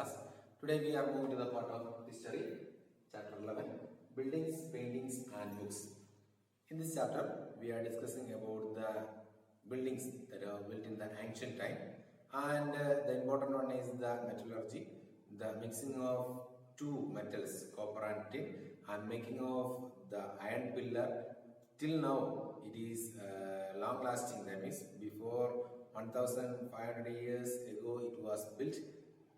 class. Today we are moving to the part of history, chapter 11, buildings, paintings and books. In this chapter, we are discussing about the buildings that are built in the ancient time, and the important one is the metallurgy, the mixing of two metals, copper and tin, and making of the iron pillar. Till now, it is long lasting. That means before 1500 years ago it was built.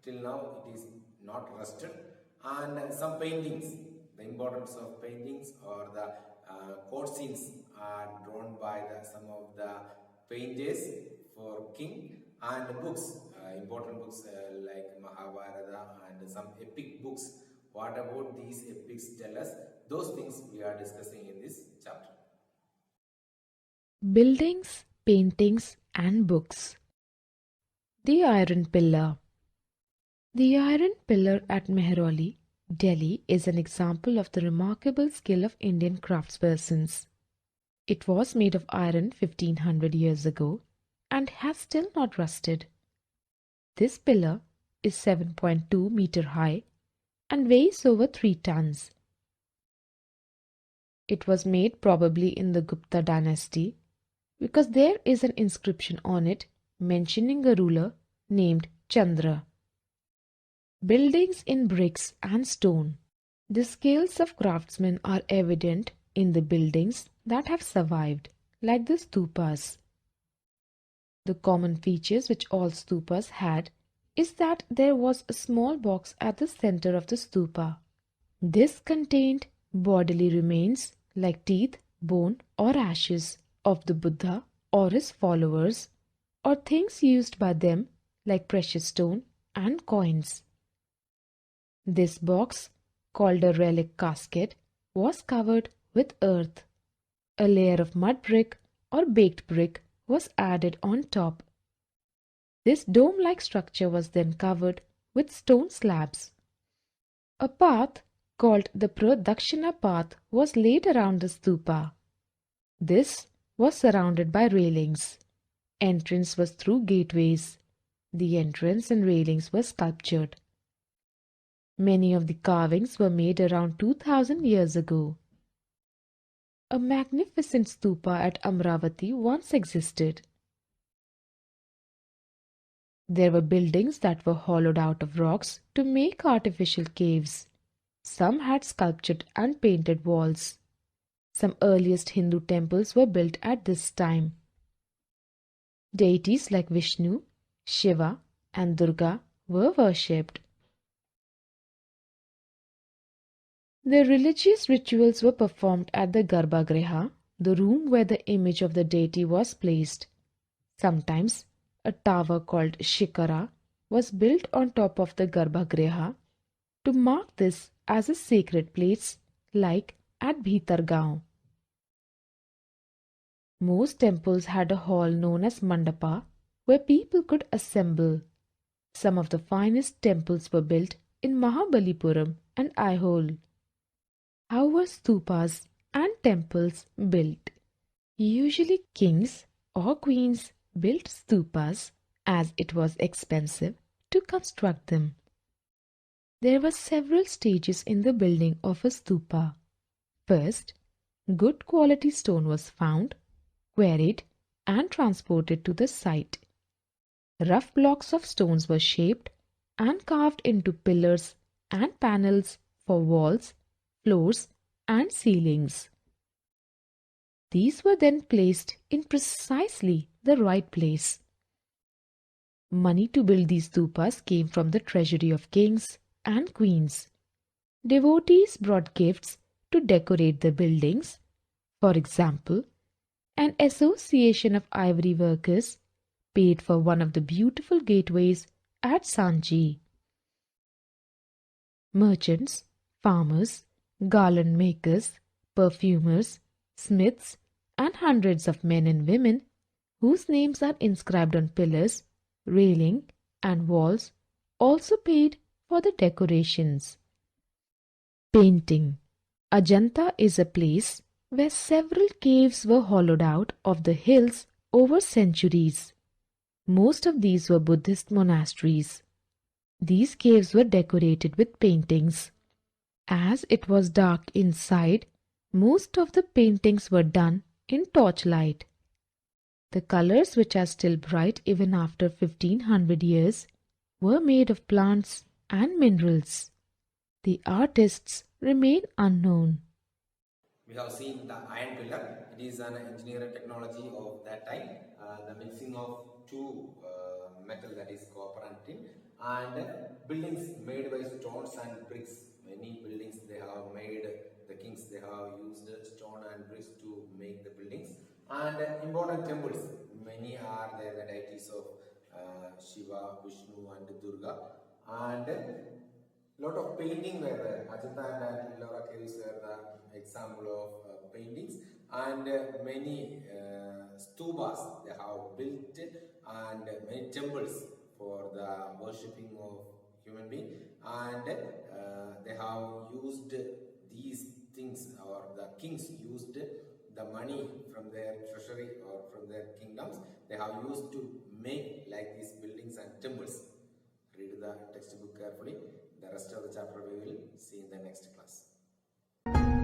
Till now, it is not rusted. And some paintings, the importance of paintings or the court scenes are drawn by some of the painters for king, and books, important books like Mahabharata and some epic books. What about these epics tell us? Those things we are discussing in this chapter. Buildings, paintings and books. The Iron Pillar. The Iron Pillar at Mehrauli, Delhi is an example of the remarkable skill of Indian craftspersons. It was made of iron 1500 years ago and has still not rusted. This pillar is 7.2 meter high and weighs over 3 tons. It was made probably in the Gupta dynasty because there is an inscription on it mentioning a ruler named Chandra. Buildings in bricks and stone. The skills of craftsmen are evident in the buildings that have survived, like the stupas. The common features which all stupas had is that there was a small box at the center of the stupa. This contained bodily remains like teeth, bone or ashes of the Buddha or his followers, or things used by them like precious stone and coins. This box, called a relic casket, was covered with earth. A layer of mud brick or baked brick was added on top. This dome-like structure was then covered with stone slabs. A path, called the Pradakshina path, was laid around the stupa. This was surrounded by railings. Entrance was through gateways. The entrance and railings were sculptured. Many of the carvings were made around 2000 years ago. A magnificent stupa at Amravati once existed. There were buildings that were hollowed out of rocks to make artificial caves. Some had sculptured and painted walls. Some earliest Hindu temples were built at this time. Deities like Vishnu, Shiva and Durga were worshipped. The religious rituals were performed at the Garbhagriha, the room where the image of the deity was placed. Sometimes a tower called Shikara was built on top of the Garbhagriha to mark this as a sacred place, like at Bhitargaon. Most temples had a hall known as Mandapa where people could assemble. Some of the finest temples were built in Mahabalipuram and Aihole. How were stupas and temples built? Usually kings or queens built stupas as it was expensive to construct them. There were several stages in the building of a stupa. First, good quality stone was found, quarried and transported to the site. Rough blocks of stones were shaped and carved into pillars and panels for walls, floors and ceilings. These were then placed in precisely the right place. Money to build these stupas came from the treasury of kings and queens. Devotees brought gifts to decorate the buildings. For example, an association of ivory workers paid for one of the beautiful gateways at Sanchi. Merchants, farmers, garland makers, perfumers, smiths, and hundreds of men and women whose names are inscribed on pillars, railing, and walls also paid for the decorations. Painting. Ajanta is a place where several caves were hollowed out of the hills over centuries. Most of these were Buddhist monasteries. These caves were decorated with paintings. As it was dark inside, most of the paintings were done in torchlight. The colors, which are still bright even after 1500 years, were made of plants and minerals. The artists remain unknown. We have seen the iron pillar. It is an engineering technology of that time. The mixing of two metal, that is copper and tin, and buildings made by stones and bricks. Many buildings they have made, the kings they have used stone and bricks to make the buildings. And important temples, many are there, the deities of Shiva, Vishnu and Durga. And lot of painting were there. Ajanta and Ellora caves were the example of paintings, and many stupas they have built, and many temples for the worshipping of human being, and they have used these things, or the kings used the money from their treasury or from their kingdoms. They have used to make like these buildings and temples. Read the textbook carefully. The rest of the chapter we will see in the next class.